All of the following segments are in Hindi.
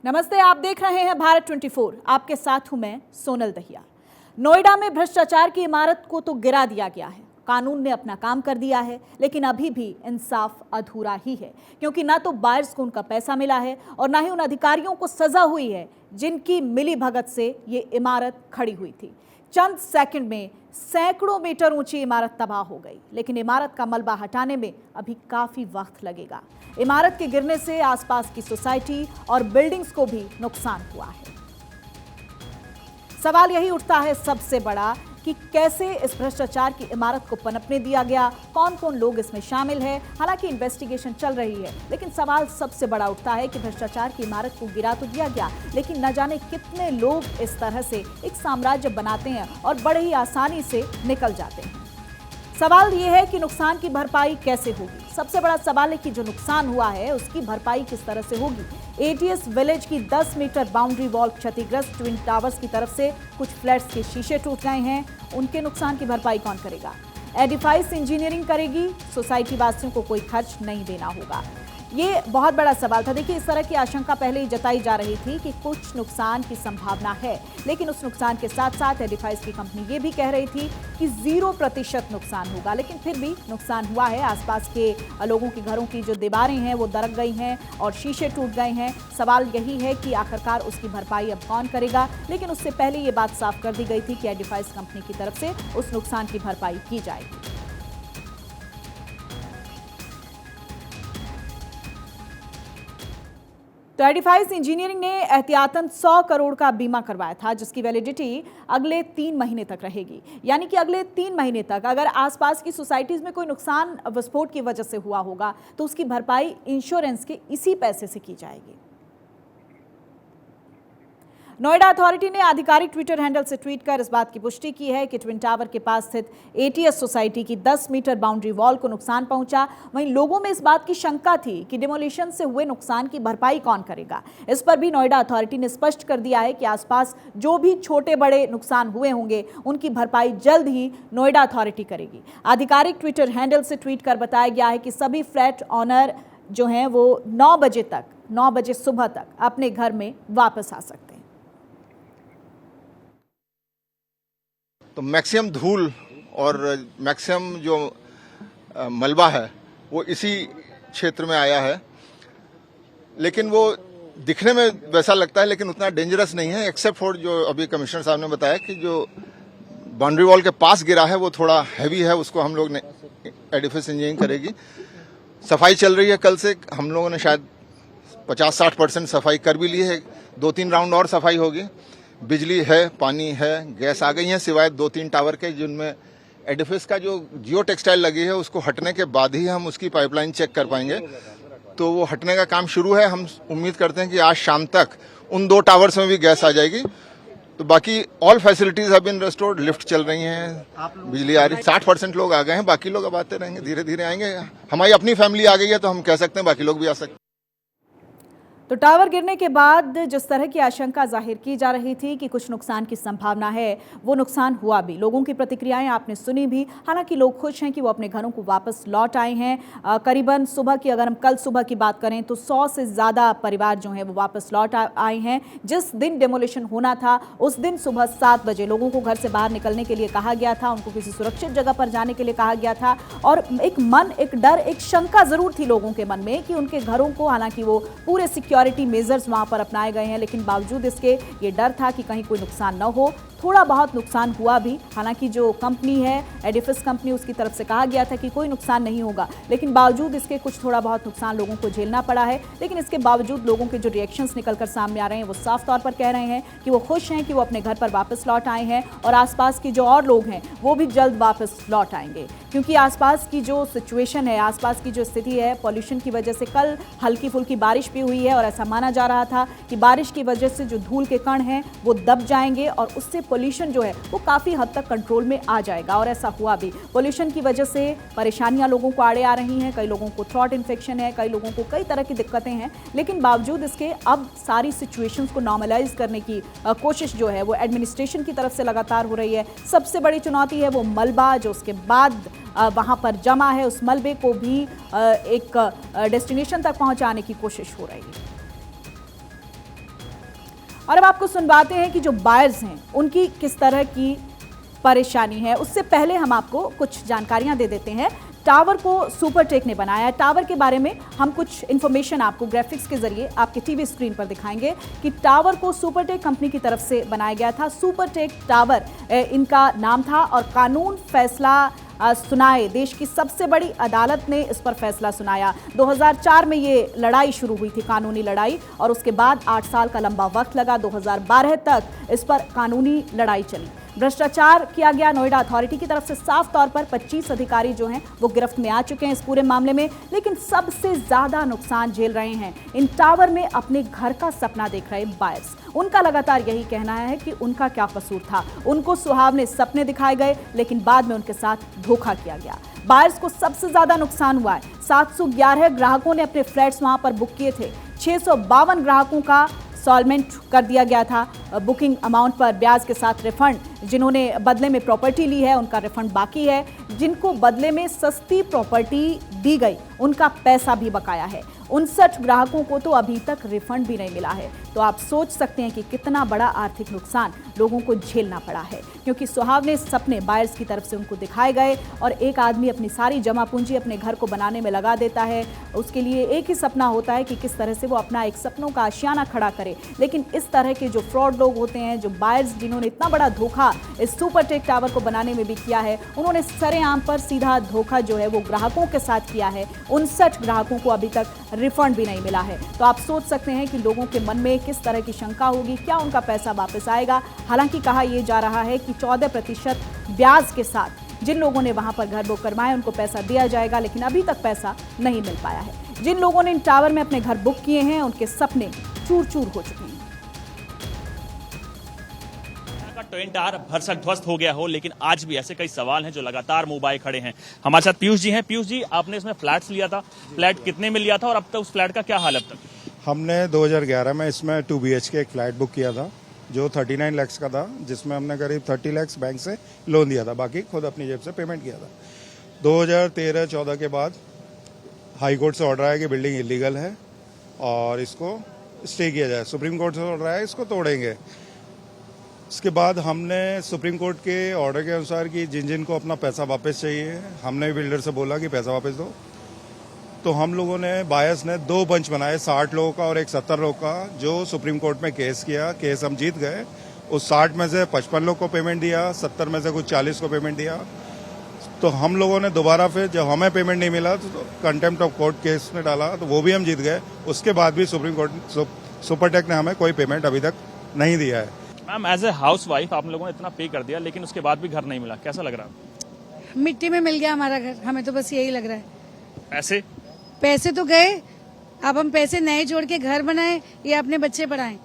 नमस्ते, आप देख रहे हैं भारत 24। आपके साथ हूं मैं सोनल दहिया। नोएडा में भ्रष्टाचार की इमारत को तो गिरा दिया गया है, कानून ने अपना काम कर दिया है, लेकिन अभी भी इंसाफ अधूरा ही है, क्योंकि ना तो बायर्स को उनका पैसा मिला है और ना ही उन अधिकारियों को सजा हुई है जिनकी मिली भगत से ये इमारत खड़ी हुई थी। चंद सेकंड में सैकड़ों मीटर ऊंची इमारत तबाह हो गई, लेकिन इमारत का मलबा हटाने में अभी काफी वक्त लगेगा। इमारत के गिरने से आसपास की सोसाइटी और बिल्डिंग्स को भी नुकसान हुआ है। सवाल यही उठता है सबसे बड़ा कि कैसे इस भ्रष्टाचार की इमारत को पनपने दिया गया, कौन कौन लोग इसमें शामिल है। हालांकि इन्वेस्टिगेशन चल रही है, लेकिन सवाल सबसे बड़ा उठता है कि भ्रष्टाचार की इमारत को गिरा तो दिया गया, लेकिन न जाने कितने लोग इस तरह से एक साम्राज्य बनाते हैं और बड़े ही आसानी से निकल जाते हैं। सवाल यह है कि नुकसान की भरपाई कैसे होगी। सबसे बड़ा सवाल है कि जो नुकसान हुआ है उसकी भरपाई किस तरह से होगी। एटीएस विलेज की 10 मीटर बाउंड्री वॉल क्षतिग्रस्त, ट्विन टावर्स की तरफ से कुछ फ्लैट्स के शीशे टूट गए हैं, उनके नुकसान की भरपाई कौन करेगा? एडिफाइस इंजीनियरिंग करेगी, सोसाइटी वासियों को कोई खर्च नहीं देना होगा। ये बहुत बड़ा सवाल था। देखिए, इस तरह की आशंका पहले ही जताई जा रही थी कि कुछ नुकसान की संभावना है, लेकिन उस नुकसान के साथ साथ एडिफाइस की कंपनी ये भी कह रही थी कि 0% नुकसान होगा, लेकिन फिर भी नुकसान हुआ है। आसपास के लोगों के घरों की जो दीवारें हैं वो दरक गई हैं और शीशे टूट गए हैं। सवाल यही है कि आखिरकार उसकी भरपाई अब कौन करेगा, लेकिन उससे पहले ये बात साफ कर दी गई थी कि एडिफाइस कंपनी की तरफ से उस नुकसान की भरपाई की जाएगी। तो एडिफाइस इंजीनियरिंग ने एहतियातन 100 करोड़ का बीमा करवाया था, जिसकी वैलिडिटी अगले 3 महीने तक रहेगी। यानी कि अगले 3 महीने तक अगर आसपास की सोसाइटीज में कोई नुकसान विस्फोट की वजह से हुआ होगा तो उसकी भरपाई इंश्योरेंस के इसी पैसे से की जाएगी। नोएडा अथॉरिटी ने आधिकारिक ट्विटर हैंडल से ट्वीट कर इस बात की पुष्टि की है कि ट्विन टावर के पास स्थित एटीएस सोसाइटी की 10 मीटर बाउंड्री वॉल को नुकसान पहुंचा। वहीं लोगों में इस बात की शंका थी कि डिमोलिशन से हुए नुकसान की भरपाई कौन करेगा। इस पर भी नोएडा अथॉरिटी ने स्पष्ट कर दिया है कि आसपास जो भी छोटे बड़े नुकसान हुए होंगे उनकी भरपाई जल्द ही नोएडा अथॉरिटी करेगी। आधिकारिक ट्विटर हैंडल से ट्वीट कर बताया गया है कि सभी फ्लैट ऑनर जो हैं वो 9 बजे सुबह तक अपने घर में वापस आ सकते हैं। तो मैक्सिमम धूल और मैक्सिमम जो मलबा है वो इसी क्षेत्र में आया है, लेकिन वो दिखने में वैसा लगता है लेकिन उतना डेंजरस नहीं है, एक्सेप्ट फॉर जो अभी कमिश्नर साहब ने बताया कि जो बाउंड्री वॉल के पास गिरा है वो थोड़ा हैवी है, उसको हम लोग ने एडिफाइस इंजीनियरिंग करेगी। सफाई चल रही है, कल से हम लोगों ने शायद 50-60% सफाई कर भी ली है, 2-3 राउंड और सफाई होगी। बिजली है, पानी है, गैस आ गई है, सिवाय 2-3 टावर के जिनमें एडिफिस का जो जियो टेक्सटाइल लगी है उसको हटने के बाद ही हम उसकी पाइपलाइन चेक कर पाएंगे। तो वो हटने का काम शुरू है। हम उम्मीद करते हैं कि आज शाम तक उन 2 टावर्स में भी गैस आ जाएगी। तो बाकी all facilities have been restored, lift चल रही हैं, बिजली आ रही है। 60% लोग आ गए हैं, बाकी लोग अब आते रहेंगे, धीरे धीरे आएंगे। हमारी अपनी फैमिली आ गई है तो हम कह सकते हैं बाकी लोग भी आ सकते हैं। तो टावर गिरने के बाद जिस तरह की आशंका जाहिर की जा रही थी कि कुछ नुकसान की संभावना है, वो नुकसान हुआ भी। लोगों की प्रतिक्रियाएं आपने सुनी भी। हालांकि लोग खुश हैं कि वो अपने घरों को वापस लौट आए हैं। करीबन सुबह की, अगर हम कल सुबह की बात करें तो 100 से ज़्यादा परिवार जो हैं वो वापस लौट आए हैं। जिस दिन डेमोलिशन होना था उस दिन सुबह 7 बजे लोगों को घर से बाहर निकलने के लिए कहा गया था, उनको किसी सुरक्षित जगह पर जाने के लिए कहा गया था। और एक डर, एक शंका ज़रूर थी लोगों के मन में कि उनके घरों को, हालांकि वो पूरे सिक्योरिटी मेजर्स वहां पर अपनाए गए हैं, लेकिन बावजूद इसके ये डर था कि कहीं कोई नुकसान न हो। थोड़ा बहुत नुकसान हुआ भी। हालांकि जो कंपनी है एडिफिस कंपनी, उसकी तरफ से कहा गया था कि कोई नुकसान नहीं होगा, लेकिन बावजूद इसके कुछ थोड़ा बहुत नुकसान लोगों को झेलना पड़ा है। लेकिन इसके बावजूद लोगों के जो रिएक्शंस निकलकर सामने आ रहे हैं वो साफ तौर पर कह रहे हैं कि वो खुश हैं कि वो अपने घर पर वापस लौट आए हैं और आसपास के जो और लोग हैं वो भी जल्द वापस लौट आएंगे। क्योंकि आसपास की जो सिचुएशन है, आसपास की जो स्थिति है, पॉल्यूशन की वजह से कल हल्की फुल्की बारिश भी हुई है और ऐसा माना जा रहा था कि बारिश की वजह से जो धूल के कण हैं वो दब जाएंगे और उससे पोल्यूशन जो है वो काफ़ी हद तक कंट्रोल में आ जाएगा। और ऐसा हुआ भी। पोल्यूशन की वजह से परेशानियां लोगों को आड़े आ रही हैं, कई लोगों को थ्रोट इन्फेक्शन है, कई लोगों को कई तरह की दिक्कतें हैं, लेकिन बावजूद इसके अब सारी सिचुएशंस को नॉर्मलाइज करने की कोशिश जो है वो एडमिनिस्ट्रेशन की तरफ से लगातार हो रही है। सबसे बड़ी चुनौती है वो मलबा जो उसके बाद वहाँ पर जमा है, उस मलबे को भी एक डेस्टिनेशन तक पहुँचाने की कोशिश हो रही है। और अब आपको सुनवाते हैं कि जो बायर्स हैं उनकी किस तरह की परेशानी है। उससे पहले हम आपको कुछ जानकारियां दे देते हैं। टावर को सुपरटेक ने बनाया है। टावर के बारे में हम कुछ इंफॉर्मेशन आपको ग्राफिक्स के जरिए आपके टीवी स्क्रीन पर दिखाएंगे कि टावर को सुपरटेक कंपनी की तरफ से बनाया गया था। सुपरटेक टावर इनका नाम था और कानून फैसला सुनाए, देश की सबसे बड़ी अदालत ने इस पर फैसला सुनाया। 2004 में ये लड़ाई शुरू हुई थी, कानूनी लड़ाई, और उसके बाद 8 साल का लंबा वक्त लगा। 2012 तक इस पर कानूनी लड़ाई चली। भ्रष्टाचार किया गया नोएडा अथॉरिटी की तरफ से। साफ तौर पर 25 अधिकारी जो हैं वो गिरफ्त में आ चुके हैं इस पूरे मामले में, लेकिन सबसे ज्यादा नुकसान झेल रहे हैं इन टावर में अपने घर का सपना देख रहे बायर्स। उनका लगातार यही कहना है कि उनका क्या कसूर था। उनको सुहावने सपने दिखाए गए, लेकिन बाद में उनके साथ धोखा किया गया। बायर्स को सबसे ज्यादा नुकसान हुआ है। 711 ग्राहकों ने अपने फ्लैट्स वहां पर बुक किए थे। 652 ग्राहकों का सॉल्वमेंट कर दिया गया था। बुकिंग अमाउंट पर ब्याज के साथ रिफंड, जिन्होंने बदले में प्रॉपर्टी ली है उनका रिफंड बाकी है। जिनको बदले में सस्ती प्रॉपर्टी दी गई उनका पैसा भी बकाया है। 59 ग्राहकों को तो अभी तक रिफंड भी नहीं मिला है। तो आप सोच सकते हैं कि कितना बड़ा आर्थिक नुकसान लोगों को झेलना पड़ा है, क्योंकि सुहावने सपने बायर्स की तरफ से उनको दिखाए गए और एक आदमी अपनी सारी जमा पूंजी अपने घर को बनाने में लगा देता है। उसके लिए एक ही सपना होता है कि किस तरह से वो अपना एक सपनों का आशियाना खड़ा करे। लेकिन इस तरह के जो फ्रॉड लोग होते हैं, जो बायर्स जिन्होंने इतना बड़ा धोखा इस सुपरटेक टावर को बनाने में भी किया है, उन्होंने सरेआम पर सीधा धोखा जो है वो ग्राहकों के साथ किया है। 59 ग्राहकों को अभी तक रिफंड भी नहीं मिला है। तो आप सोच सकते हैं कि लोगों के मन में किस तरह की शंका होगी, क्या उनका पैसा वापस आएगा। हालांकि कहा यह जा रहा है कि 14% ब्याज के साथ जिन लोगों ने वहां पर घर बुक करवाए उनको पैसा दिया जाएगा, लेकिन अभी तक पैसा नहीं मिल पाया है। जिन लोगों ने इन टावर में अपने घर बुक किए हैं उनके सपने चूर चूर हो चुके हैं। ट्विन टावर भरसक ध्वस्त हो गया हो, लेकिन आज भी ऐसे कई सवाल हैं जो लगातार मुंह बाए खड़े हैं। हमारे साथ पीयूष जी हैं। पीयूष जी, आपने इसमें फ्लैट्स लिया था, फ्लैट कितने में लिया था और अब तक उस फ्लैट का क्या हाल अब तक? हमने 2011 में इसमें 2 BHK एक फ्लैट बुक किया था जो 39 लाख का था, जिसमें हमने करीब 30 लाख बैंक से लोन दिया था, बाकी खुद अपनी जेब से पेमेंट किया था। 2013-14 के बाद हाई कोर्ट से ऑर्डर आया कि बिल्डिंग इलीगल है और इसको स्टे किया जाए। सुप्रीम कोर्ट से ऑर्डर आया इसको तोड़ेंगे। इसके बाद हमने सुप्रीम कोर्ट के ऑर्डर के अनुसार कि जिन जिन को अपना पैसा वापस चाहिए, हमने बिल्डर से बोला कि पैसा वापस दो। तो हम लोगों ने, बायर्स ने 2 बंच बनाए, 60 लोगों का और एक 70 लोगों का, जो सुप्रीम कोर्ट में केस किया। केस हम जीत गए। उस 60 में से 55 लोग को पेमेंट दिया, 70 में से कुछ 40 को पेमेंट दिया। तो हम लोगों ने दोबारा फिर जब हमें पेमेंट नहीं मिला तो कंटेम्प्ट ऑफ कोर्ट केस में डाला, तो वो भी हम जीत गए। उसके बाद भी सुप्रीम कोर्ट सुपरटेक ने हमें कोई पेमेंट अभी तक नहीं दिया है। Ma'am, as a housewife आप लोगों ने इतना पे कर दिया, लेकिन उसके बाद भी घर नहीं मिला, कैसा लग रहा है? मिट्टी में मिल गया हमारा घर, हमें तो बस यही लग रहा है। पैसे तो गए, अब हम पैसे नए जोड़ के घर बनाएं या अपने बच्चे पढ़ाएं,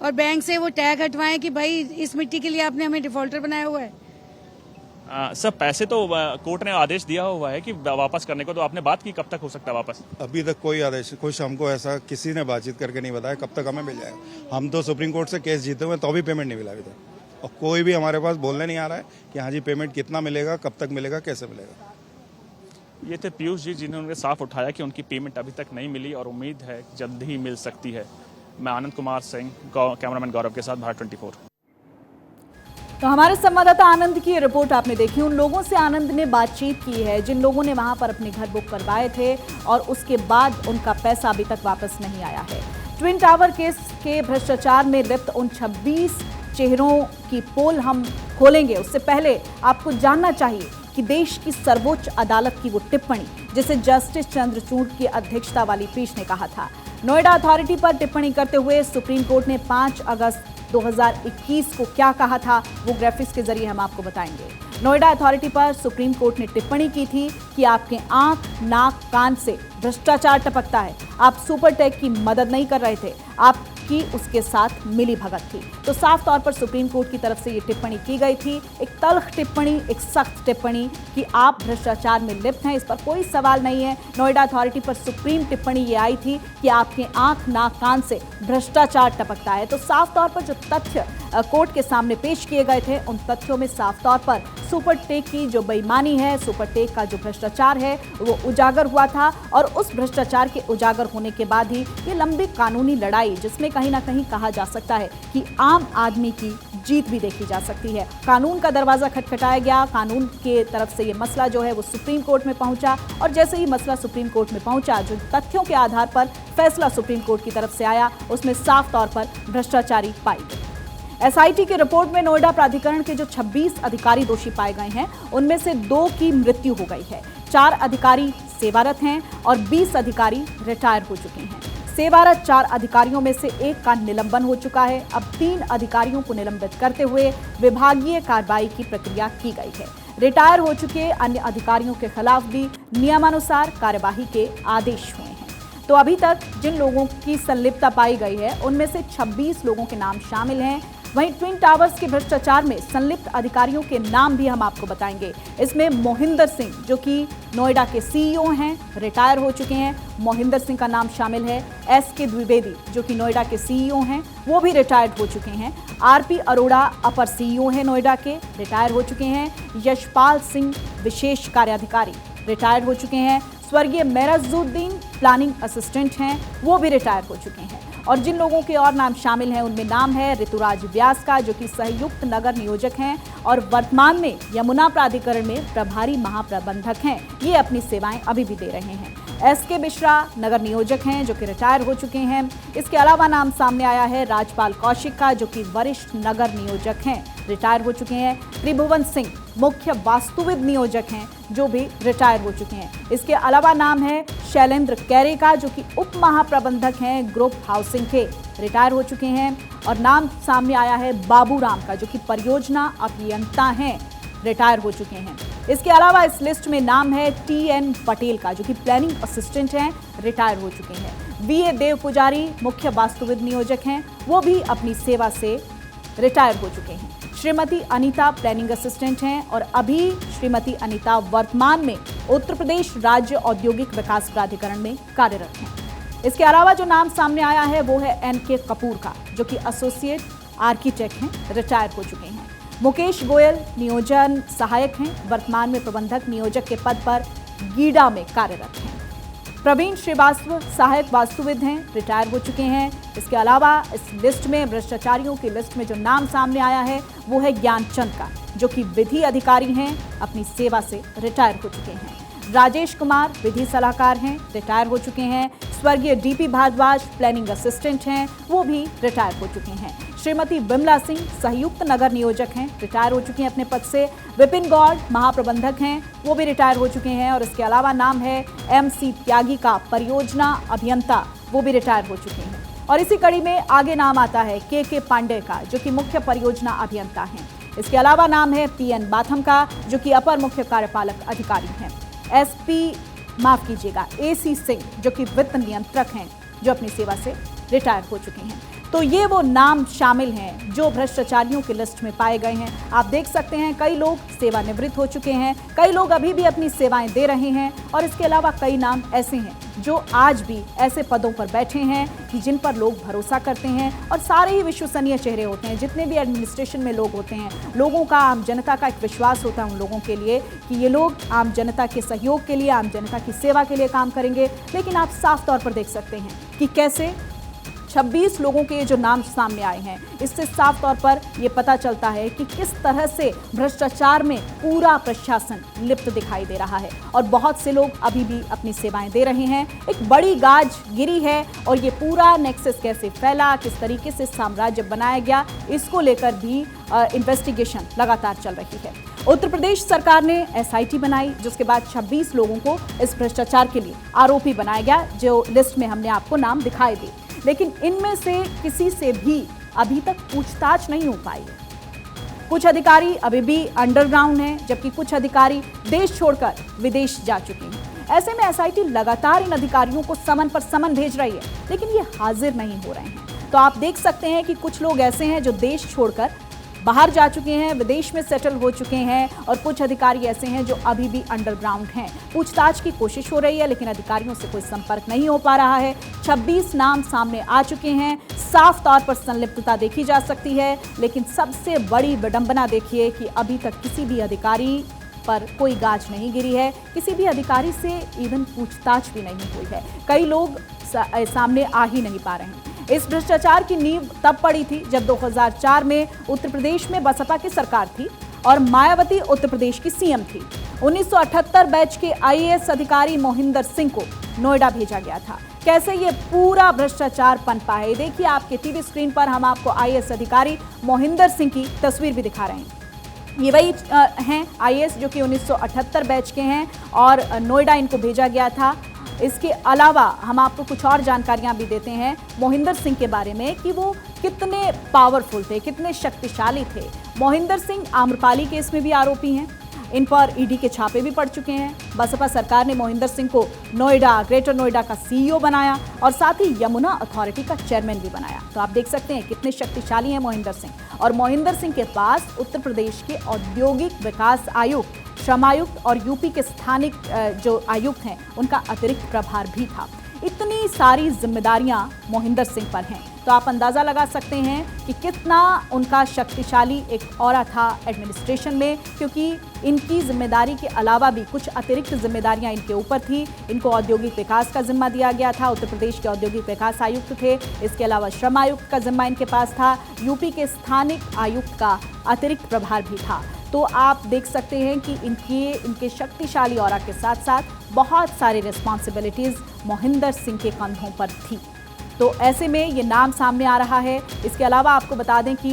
और बैंक से वो टैग हटवाएं कि भाई इस मिट्टी के लिए आपने हमें डिफॉल्टर बनाया हुआ है। सर, पैसे तो कोर्ट ने आदेश दिया हुआ है कि वापस करने को, तो आपने बात की कब तक हो सकता है वापस? अभी तक कोई आदेश, कुछ हमको ऐसा किसी ने बातचीत करके नहीं बताया कब तक हमें मिल जाएगा। हम तो सुप्रीम कोर्ट से केस जीते हुए तो भी पेमेंट नहीं मिला अभी तक, और कोई भी हमारे पास बोलने नहीं आ रहा है कि हाँ जी पेमेंट कितना मिलेगा, कब तक मिलेगा, कैसे मिलेगा। ये थे पीयूष जी, जिन्होंने साफ उठाया कि उनकी पेमेंट अभी तक नहीं मिली और उम्मीद है जल्द ही मिल सकती है। मैं आनंद कुमार सिंह, कैमरामैन गौरव के साथ, भारत 24। तो हमारे संवाददाता आनंद की रिपोर्ट आपने देखी। उन लोगों से आनंद ने बातचीत की है जिन लोगों ने वहां पर अपने घर बुक करवाए थे और उसके बाद उनका पैसा अभी तक वापस नहीं आया है। ट्विन टावर केस के भ्रष्टाचार में लिप्त उन 26 चेहरों की पोल हम खोलेंगे, उससे पहले आपको जानना चाहिए कि देश की सर्वोच्च अदालत की वो टिप्पणी जिसे जस्टिस चंद्रचूड़ की अध्यक्षता वाली पीठ ने कहा था। नोएडा अथॉरिटी पर टिप्पणी करते हुए सुप्रीम कोर्ट ने 5 अगस्त 2021 को क्या कहा था, वो ग्राफिक्स के जरिए हम आपको बताएंगे। नोएडा अथॉरिटी पर सुप्रीम कोर्ट ने टिप्पणी की थी कि आपके आंख, नाक, कान से भ्रष्टाचार टपकता है। आप सुपरटेक की मदद नहीं कर रहे थे, आपकी उसके साथ मिली भगत थी। तो साफ तौर पर सुप्रीम कोर्ट की तरफ से ये टिप्पणी की गई थी, एक तल्ख टिप्पणी, एक सख्त टिप्पणी कि आप भ्रष्टाचार में लिप्त हैं, इस पर कोई सवाल नहीं है। नोएडा अथॉरिटी पर सुप्रीम टिप्पणी ये आई थी कि आपके आंख, नाक, कान से भ्रष्टाचार टपकता है। तो साफ तौर पर जो तथ्य कोर्ट के सामने पेश किए गए थे, उन तथ्यों में साफ तौर पर सुपरटेक की जो बेईमानी है, सुपरटेक का जो भ्रष्टाचार है वो उजागर हुआ था और उस भ्रष्टाचार के उजागर होने के बाद ही ये लंबी कानूनी लड़ाई, जिसमें कहीं ना कहीं कहा जा सकता है कि आम आदमी की जीत भी देखी जा सकती है। कानून का दरवाजा खटखटाया गया, कानून के तरफ से ये मसला जो है वो सुप्रीम कोर्ट में पहुंचा और जैसे ही मसला सुप्रीम कोर्ट में पहुंचा, जो तथ्यों के आधार पर फैसला सुप्रीम कोर्ट की तरफ से आया उसमें साफ तौर पर भ्रष्टाचारी पाई गई। एसआईटी की रिपोर्ट में नोएडा प्राधिकरण के जो 26 अधिकारी दोषी पाए गए हैं उनमें से 2 की मृत्यु हो गई है, 4 अधिकारी सेवारत हैं और 20 अधिकारी रिटायर हो चुके हैं। सेवारत 4 अधिकारियों में से 1 का निलंबन हो चुका है। अब 3 अधिकारियों को निलंबित करते हुए विभागीय कार्रवाई की प्रक्रिया की गई है। रिटायर हो चुके अन्य अधिकारियों के खिलाफ भी नियमानुसार कार्यवाही के आदेश हुए हैं। तो अभी तक जिन लोगों की संलिप्तता पाई गई है उनमें से 26 लोगों के नाम शामिल हैं। वहीं ट्विन टावर्स के भ्रष्टाचार में संलिप्त अधिकारियों के नाम भी हम आपको बताएंगे। इसमें मोहिंदर सिंह जो कि नोएडा के सीईओ हैं, रिटायर हो चुके हैं, मोहिंदर सिंह का नाम शामिल है। एसके द्विवेदी जो कि नोएडा के सीईओ हैं, वो भी रिटायर्ड हो चुके हैं। आरपी अरोड़ा अपर सीईओ हैं नोएडा के, रिटायर हो चुके हैं। यशपाल सिंह विशेष कार्याधिकारी रिटायर हो चुके हैं। स्वर्गीय मेराजुद्दीन प्लानिंग असिस्टेंट हैं, वो भी रिटायर हो चुके हैं। और जिन लोगों के और नाम शामिल हैं उनमें नाम है ऋतुराज व्यास का जो कि संयुक्त नगर नियोजक हैं और वर्तमान में यमुना प्राधिकरण में प्रभारी महाप्रबंधक हैं। ये अपनी सेवाएं अभी भी दे रहे हैं। एसके मिश्रा नगर नियोजक हैं जो कि रिटायर हो चुके हैं। इसके अलावा नाम सामने आया है राजपाल कौशिक का जो कि वरिष्ठ नगर नियोजक हैं, रिटायर हो चुके हैं। त्रिभुवन सिंह मुख्य वास्तुविद नियोजक हैं जो भी रिटायर हो चुके हैं। इसके अलावा नाम है शैलेंद्र कैरे का जो कि उप महाप्रबंधक हैं ग्रुप हाउसिंग के, रिटायर हो चुके हैं। और नाम सामने आया है बाबूराम का जो कि परियोजना अभियंता हैं, रिटायर हो चुके हैं। इसके अलावा इस लिस्ट में नाम है टीएन पटेल का जो कि प्लानिंग असिस्टेंट हैं, रिटायर हो चुके हैं। वीए देव पुजारी मुख्य वास्तुविद नियोजक हैं, वो भी अपनी सेवा से रिटायर हो चुके हैं। श्रीमती अनीता प्लानिंग असिस्टेंट हैं और अभी श्रीमती अनीता वर्तमान में उत्तर प्रदेश राज्य औद्योगिक विकास प्राधिकरण में कार्यरत हैं। इसके अलावा जो नाम सामने आया है वो है एनके कपूर का जो कि एसोसिएट आर्किटेक्ट हैं, रिटायर हो चुके हैं। मुकेश गोयल नियोजन सहायक हैं, वर्तमान में प्रबंधक नियोजक के पद पर गीडा में कार्यरत हैं। प्रवीण श्रीवास्तव सहायक वास्तुविद हैं, रिटायर हो चुके हैं। इसके अलावा इस लिस्ट में भ्रष्टाचारियों की लिस्ट में जो नाम सामने आया है वो है ज्ञानचंद का जो कि विधि अधिकारी हैं, अपनी सेवा से रिटायर हो चुके हैं। राजेश कुमार विधि सलाहकार हैं, रिटायर हो चुके हैं। स्वर्गीय डीपी भारद्वाज प्लानिंग असिस्टेंट हैं, वो भी रिटायर हो चुके हैं। श्रीमती विमला सिंह संयुक्त नगर नियोजक हैं, रिटायर हो चुकी हैं अपने पद से। विपिन गौड़ महाप्रबंधक हैं, वो भी रिटायर हो चुके हैं। और इसके अलावा नाम है एमसी त्यागी का परियोजना अभियंता, वो भी रिटायर हो चुके हैं। और इसी कड़ी में आगे नाम आता है के पांडे का जो कि मुख्य परियोजना अभियंता हैं। इसके अलावा नाम है पीएन बाथम का जो कि अपर मुख्य कार्यपालक अधिकारी हैं। एसी सिंह जो कि वित्त नियंत्रक हैं, जो अपनी सेवा से रिटायर हो चुके हैं। तो ये वो नाम शामिल हैं जो भ्रष्टाचारियों की लिस्ट में पाए गए हैं। आप देख सकते हैं कई लोग सेवानिवृत्त हो चुके हैं, कई लोग अभी भी अपनी सेवाएं दे रहे हैं और इसके अलावा कई नाम ऐसे हैं जो आज भी ऐसे पदों पर बैठे हैं कि जिन पर लोग भरोसा करते हैं और सारे ही विश्वसनीय चेहरे होते हैं। जितने भी एडमिनिस्ट्रेशन में लोग होते हैं, लोगों का, आम जनता का एक विश्वास होता है उन लोगों के लिए कि ये लोग आम जनता के सहयोग के लिए, आम जनता की सेवा के लिए काम करेंगे। लेकिन आप साफ तौर पर देख सकते हैं कि कैसे 26 लोगों के जो नाम सामने आए हैं, इससे साफ तौर पर यह पता चलता है कि किस तरह से भ्रष्टाचार में पूरा प्रशासन लिप्त दिखाई दे रहा है और बहुत से लोग अभी भी अपनी सेवाएं दे रहे हैं। एक बड़ी गाज गिरी है और ये पूरा नेक्सस कैसे फैला, किस तरीके से साम्राज्य बनाया गया, इसको लेकर भी इन्वेस्टिगेशन लगातार चल रही है। उत्तर प्रदेश सरकार ने एसआईटी बनाई जिसके बाद 26 लोगों को इस भ्रष्टाचार के लिए आरोपी बनाया गया, जो लिस्ट में हमने आपको नाम दिखाई दिए। लेकिन इनमें से किसी से भी अभी तक पूछताछ नहीं हो पाई है। कुछ अधिकारी अभी भी अंडरग्राउंड हैं, जबकि कुछ अधिकारी देश छोड़कर विदेश जा चुके हैं। ऐसे में एसआईटी लगातार इन अधिकारियों को समन पर समन भेज रही है, लेकिन ये हाजिर नहीं हो रहे हैं। तो आप देख सकते हैं कि कुछ लोग ऐसे हैं जो देश छोड़कर बाहर जा चुके हैं, विदेश में सेटल हो चुके हैं और कुछ अधिकारी ऐसे हैं जो अभी भी अंडरग्राउंड हैं। पूछताछ की कोशिश हो रही है लेकिन अधिकारियों से कोई संपर्क नहीं हो पा रहा है। 26 नाम सामने आ चुके हैं। साफ तौर पर संलिप्तता देखी जा सकती है, लेकिन सबसे बड़ी विडंबना देखिए कि अभी तक किसी भी अधिकारी पर कोई गाज नहीं गिरी है, किसी भी अधिकारी से इवन पूछताछ भी नहीं हुई है। कई लोग सामने आ ही नहीं पा रहे हैं। इस भ्रष्टाचार की नींव तब पड़ी थी जब 2004 में उत्तर प्रदेश में बसपा की सरकार थी और मायावती उत्तर प्रदेश की सीएम थी। 1978 बैच के आईएएस अधिकारी मोहिंदर सिंह को नोएडा भेजा गया था। कैसे ये पूरा भ्रष्टाचार पनपा है, देखिए आपके टीवी स्क्रीन पर हम आपको आईएएस अधिकारी मोहिंदर सिंह की तस्वीर भी दिखा रहे हैं। ये वही हैं आईएएस जो कि 1978 बैच के हैं और नोएडा इनको भेजा गया था। इसके अलावा हम आपको कुछ और जानकारियां भी देते हैं मोहिंदर सिंह के बारे में कि वो कितने पावरफुल थे, कितने शक्तिशाली थे। मोहिंदर सिंह आम्रपाली केस में भी आरोपी हैं। इन पर ईडी के छापे भी पड़ चुके हैं। बसपा सरकार ने मोहिंदर सिंह को नोएडा, ग्रेटर नोएडा का सीईओ बनाया और साथ ही यमुना अथॉरिटी का चेयरमैन भी बनाया। तो आप देख सकते हैं कितने शक्तिशाली हैं मोहिंदर सिंह। और मोहिंदर सिंह के पास उत्तर प्रदेश के औद्योगिक विकास आयुक्त, श्रम आयुक्त और यूपी के स्थानिक जो आयुक्त हैं उनका अतिरिक्त प्रभार भी था। इतनी सारी जिम्मेदारियां मोहिंदर सिंह पर हैं, तो आप अंदाजा लगा सकते हैं कि कितना उनका शक्तिशाली एक ऑरा था एडमिनिस्ट्रेशन में, क्योंकि इनकी जिम्मेदारी के अलावा भी कुछ अतिरिक्त जिम्मेदारियां इनके ऊपर थी। इनको औद्योगिक विकास का जिम्मा दिया गया था, उत्तर प्रदेश के औद्योगिक विकास आयुक्त थे। इसके अलावा श्रम आयुक्त का जिम्मा इनके पास था, यूपी के स्थानिक आयुक्त का अतिरिक्त प्रभार भी था। तो आप देख सकते हैं कि इनके शक्तिशाली ऑरा के साथ साथ बहुत सारी रिस्पॉन्सिबिलिटीज़ मोहिंदर सिंह के कंधों पर थी। तो ऐसे में ये नाम सामने आ रहा है। इसके अलावा आपको बता दें कि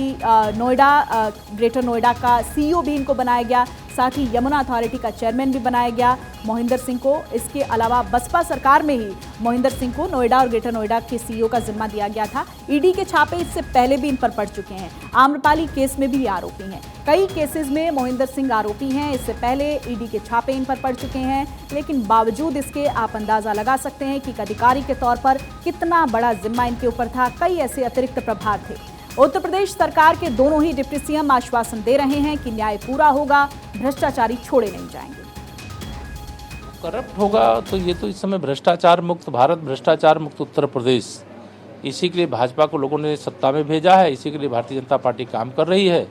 नोएडा, ग्रेटर नोएडा का सीईओ भी इनको बनाया गया, साथ ही यमुना अथॉरिटी का चेयरमैन भी बनाया गया मोहिंदर सिंह को। इसके अलावा बसपा सरकार में ही मोहिंदर सिंह को नोएडा और ग्रेटर नोएडा के सीईओ का जिम्मा दिया गया था। ईडी के छापे इससे पहले भी इन पर पड़ चुके हैं। आम्रपाली केस में भी ये आरोपी हैं। कई केसेस में मोहिंदर सिंह आरोपी हैं। इससे पहले ईडी के छापे इन पर पड़ चुके हैं, लेकिन बावजूद इसके आप अंदाजा लगा सकते हैं कि एक अधिकारी के तौर पर कितना बड़ा जिम्मा इनके ऊपर था। कई ऐसे अतिरिक्त प्रभार थे। उत्तर प्रदेश सरकार के दोनों ही डिप्टी सीएम आश्वासन दे रहे हैं कि न्याय पूरा होगा, भ्रष्टाचारी छोड़े नहीं जाएंगे। करप्ट होगा तो ये तो इस समय भ्रष्टाचार मुक्त भारत, भ्रष्टाचार मुक्त उत्तर प्रदेश, इसी के लिए भाजपा को लोगों ने सत्ता में भेजा है। इसी के लिए भारतीय जनता पार्टी काम कर रही है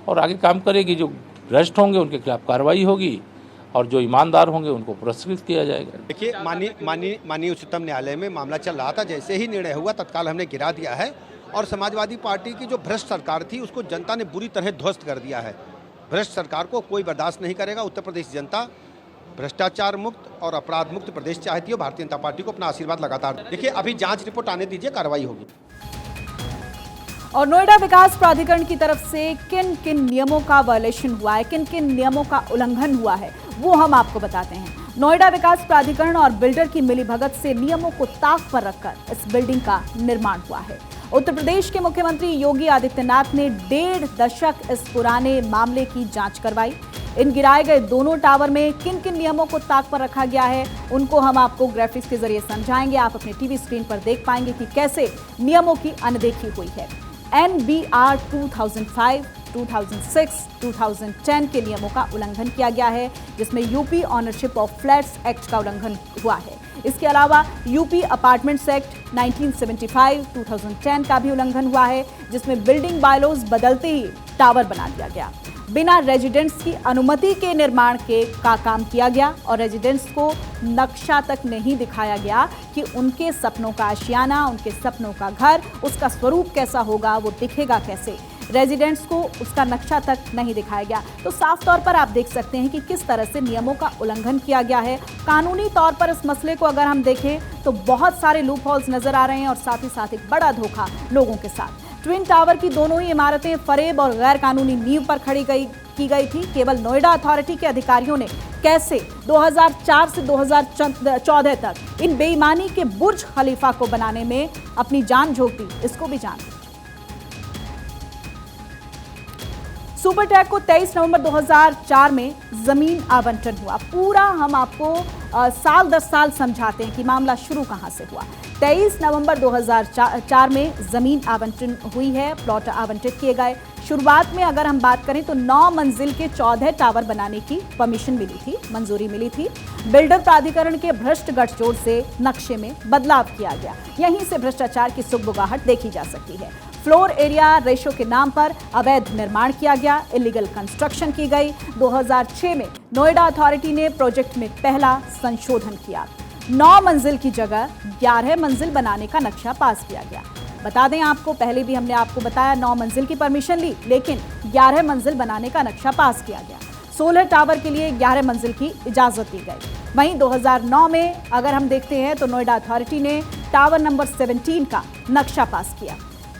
और आगे काम करेगी। जो भ्रष्ट होंगे उनके खिलाफ कार्रवाई होगी और जो ईमानदार होंगे उनको पुरस्कृत किया जाएगा। देखिए, माननीय उच्चतम न्यायालय में मामला चल रहा था। जैसे ही निर्णय हुआ तत्काल हमने गिरा दिया है और समाजवादी पार्टी की जो भ्रष्ट सरकार थी उसको जनता ने बुरी तरह ध्वस्त कर दिया है। भ्रष्ट सरकार को कोई बर्दाश्त नहीं करेगा। उत्तर प्रदेश जनता भ्रष्टाचार मुक्त और अपराध मुक्त प्रदेश चाहती है। भारतीय जनता पार्टी को अपना आशीर्वाद लगातार देखिए, अभी जांच रिपोर्ट आने दीजिए, कार्रवाई होगी। और नोएडा विकास प्राधिकरण की तरफ से किन किन नियमों का वायलेशन हुआ है, किन किन नियमों का उल्लंघन हुआ है, वो हम आपको बताते हैं। नोएडा विकास प्राधिकरण और बिल्डर की मिलीभगत से नियमों को ताक पर रखकर इस बिल्डिंग का निर्माण हुआ है। उत्तर प्रदेश के मुख्यमंत्री योगी आदित्यनाथ ने 1.5 दशक इस पुराने मामले की जांच करवाई। इन गिराए गए दोनों टावर में किन किन नियमों को ताक पर रखा गया है, उनको हम आपको ग्राफिक्स के जरिए समझाएंगे। आप अपने टीवी स्क्रीन पर देख पाएंगे कि कैसे नियमों की अनदेखी हुई है। NBR 2005, 2006, 2010 के नियमों का उल्लंघन किया गया है, जिसमें UP ownership of flats act का उल्लंघन हुआ है। इसके अलावा यूपी अपार्टमेंट्स एक्ट 1975, 2010 का भी उल्लंघन हुआ है, जिसमें बिल्डिंग बायलॉज बदलते ही टावर बना दिया गया। बिना रेजिडेंट्स की अनुमति के निर्माण का काम किया गया और रेजिडेंट्स को नक्शा तक नहीं दिखाया गया कि उनके सपनों का आशियाना, उनके सपनों का घर, उसका स्वरूप कैसा होगा, वो दिखेगा कैसे। रेजिडेंट्स को उसका नक्शा तक नहीं दिखाया गया। तो साफ तौर पर आप देख सकते हैं कि किस तरह से नियमों का उल्लंघन किया गया है। कानूनी तौर पर इस मसले को अगर हम देखें तो बहुत सारे लूप होल्स नजर आ रहे हैं और साथ ही साथ एक बड़ा धोखा लोगों के साथ। ट्विन टावर की दोनों ही इमारतें फरेब और गैर कानूनी नींव पर खड़ी की गई थी। केवल नोएडा अथॉरिटी के अधिकारियों ने कैसे 2004 से 2014 तक इन बेईमानी के बुर्ज खलीफा को बनाने में अपनी जान झोंक दी, इसको भी जान दी। सुपरटेक को 23 नवंबर 2004 में जमीन आवंटन हुआ। पूरा हम आपको साल दर साल समझाते हैं कि मामला शुरू कहां से हुआ। 23 नवंबर 2004 में जमीन आवंटन हुई है, प्लॉट आवंटित किए गए। शुरुआत में अगर हम बात करें तो 9 मंजिल के 14 टावर बनाने की परमिशन मिली थी, मंजूरी मिली थी। बिल्डर प्राधिकरण के भ्रष्ट गठजोड़ से नक्शे में बदलाव किया गया। यहीं से भ्रष्टाचार की सुगबुगाहट देखी जा सकती है। फ्लोर एरिया रेशो के नाम पर अवैध निर्माण किया गया, इलीगल कंस्ट्रक्शन की गई। 2006 में नोएडा अथॉरिटी ने प्रोजेक्ट में पहला संशोधन किया। 9 मंजिल की जगह 11 मंजिल बनाने का नक्शा पास किया गया। बता दें आपको, पहले भी हमने आपको बताया 9 मंजिल की परमिशन ली, लेकिन 11 मंजिल बनाने का नक्शा पास किया गया। 16 टावर के लिए 11 मंजिल की इजाजत दी गई। वहीं 2009 में अगर हम देखते हैं तो नोएडा अथॉरिटी ने टावर नंबर 17 का नक्शा पास किया।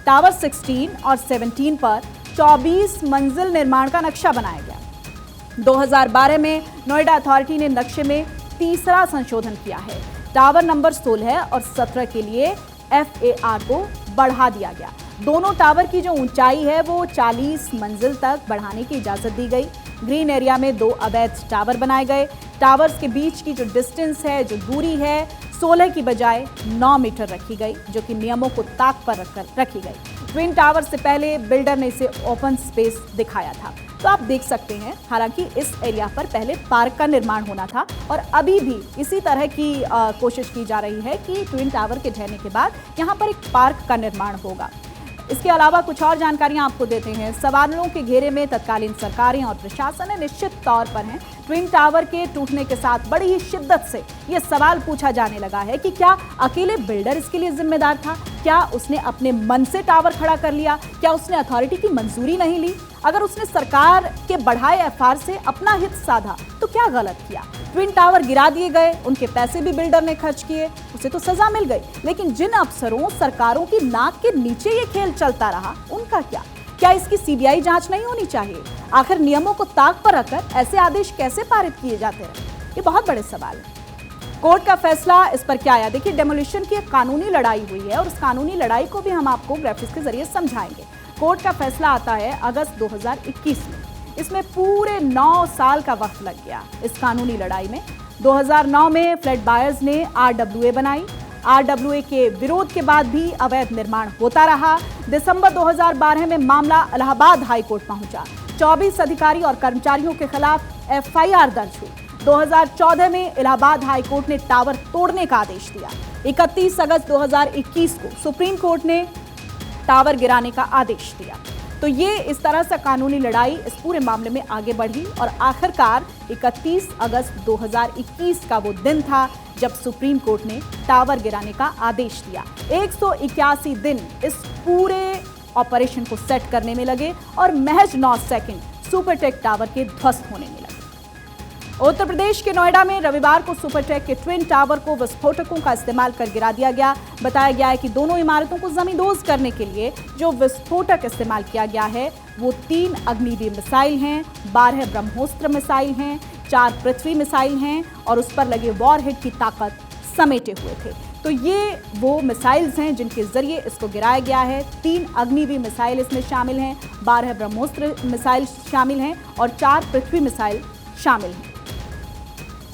टावर 16 और 17 पर 24 मंजिल निर्माण का नक्शा बनाया गया। 2012 में नोएडा अथॉरिटी ने नक्शे में तीसरा संशोधन किया है। टावर नंबर 16 और 17 के लिए FAR को बढ़ा दिया गया। दोनों टावर की जो ऊंचाई है वो 40 मंजिल तक बढ़ाने की इजाजत दी गई। ग्रीन एरिया में 2 अवैध टावर बनाए गए। टावर्स के बीच की जो डिस्टेंस है, जो दूरी है, 16 की बजाय 9 मीटर रखी गई, जो कि नियमों को ताक पर रखकर रखी गई। ट्विन टावर से पहले बिल्डर ने इसे ओपन स्पेस दिखाया था। तो आप देख सकते हैं, हालांकि इस एरिया पर पहले पार्क का निर्माण होना था और अभी भी इसी तरह की कोशिश की जा रही है कि ट्विन टावर के ढहने के बाद यहां पर एक पार्क का निर्माण होगा। इसके अलावा कुछ और जानकारियां आपको देते हैं। सवालों के घेरे में तत्कालीन सरकारें और प्रशासन निश्चित तौर पर हैं। ट्विन टावर के टूटने के साथ बड़ी ही शिद्दत से यह सवाल पूछा जाने लगा है कि क्या अकेले बिल्डर इसके लिए जिम्मेदार था? क्या उसने अपने मन से टावर खड़ा कर लिया? क्या उसने अथॉरिटी की मंजूरी नहीं ली? अगर उसने सरकार के बढ़ाए FR से अपना हित साधा तो क्या गलत किया? ट्विन टावर गिरा दिए गए, उनके पैसे भी बिल्डर ने खर्च किए, उसे तो सजा मिल गई, लेकिन जिन अफसरों, सरकारों की नाक के नीचे ये खेल चलता रहा, उनका क्या? क्या इसकी CBI जांच नहीं होनी चाहिए? आखिर नियमों को ताक पर रखकर ऐसे आदेश कैसे पारित किए जाते रहे? ये बहुत बड़े सवाल है। कोर्ट का फैसला इस पर क्या आया? देखिए, डेमोलिशन की एक कानूनी लड़ाई हुई है और उस कानूनी लड़ाई को भी हम आपको ग्राफिक्स के जरिए समझाएंगे। कोर्ट का फैसला आता है अगस्त 2021 में। इसमें पूरे 9 साल का वक्त लग गया इस कानूनी लड़ाई में। 2009 में फ्लैट बायर्स ने RWA बनाई। RWA के विरोध के बाद भी अवैध निर्माण होता रहा। दिसंबर 2012 में मामला इलाहाबाद हाई कोर्ट पहुंचा। 24 अधिकारी और कर्मचारियों के खिलाफ FIR दर्ज हुई। 2014 में इलाहाबाद हाई कोर्ट ने टावर तोड़ने का आदेश दिया। 31 अगस्त 2021 को सुप्रीम कोर्ट ने टावर गिराने का आदेश दिया। तो ये इस तरह से कानूनी लड़ाई इस पूरे मामले में आगे बढ़ी और आखिरकार 31 अगस्त 2021 का वो दिन था जब सुप्रीम कोर्ट ने टावर गिराने का आदेश दिया। 181 दिन इस पूरे ऑपरेशन को सेट करने में लगे और महज 9 सेकंड सुपरटेक टावर के ध्वस्त होने में लगे। उत्तर प्रदेश के नोएडा में रविवार को सुपरटेक के ट्विन टावर को विस्फोटकों का इस्तेमाल कर गिरा दिया गया। बताया गया है कि दोनों इमारतों को जमींदोज करने के लिए जो विस्फोटक इस्तेमाल किया गया है वो 3 अग्निवीर मिसाइल हैं, 12 ब्रह्मोस्त्र मिसाइल हैं, 4 पृथ्वी मिसाइल हैं और उस पर लगे वॉरहेड की ताकत समेटे हुए थे। तो ये वो मिसाइल्स हैं जिनके जरिए इसको गिराया गया है। 3 अग्निवीर मिसाइल इसमें शामिल हैं, 12 ब्रह्मोस्त्र मिसाइल शामिल हैं और 4 पृथ्वी मिसाइल शामिल हैं।